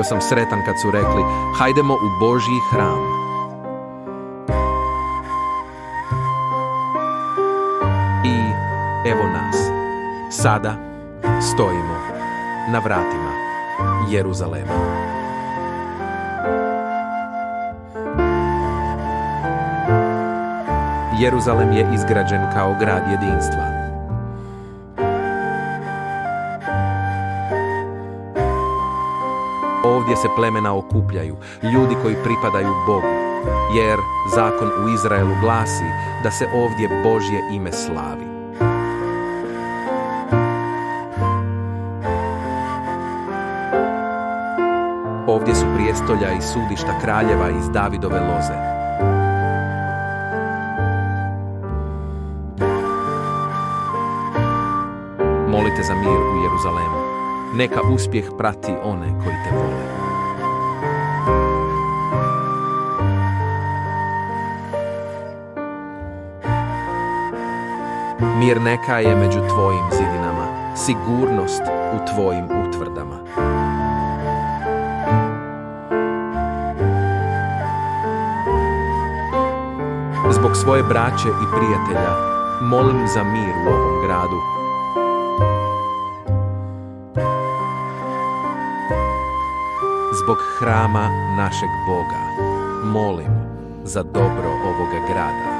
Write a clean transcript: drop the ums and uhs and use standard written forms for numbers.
Bio sam sretan kad su rekli, hajdemo u Božji hram. I evo nas. Sada stojimo na vratima Jeruzalema. Jeruzalem je izgrađen kao grad jedinstva. Ovdje se plemena okupljaju, ljudi koji pripadaju Bogu, jer zakon u Izraelu glasi da se ovdje Božje ime slavi. Ovdje su prijestolja i sudišta kraljeva iz Davidove loze. Molite za mir u Jeruzalemu. Neka uspjeh prati one koji te vole. Mir neka je među tvojim zidinama, sigurnost u tvojim utvrdama. Zbog svoje braće i prijatelja, molim za mir u ovom gradu. Zbog hrama našeg Boga, molim za dobro ovoga grada.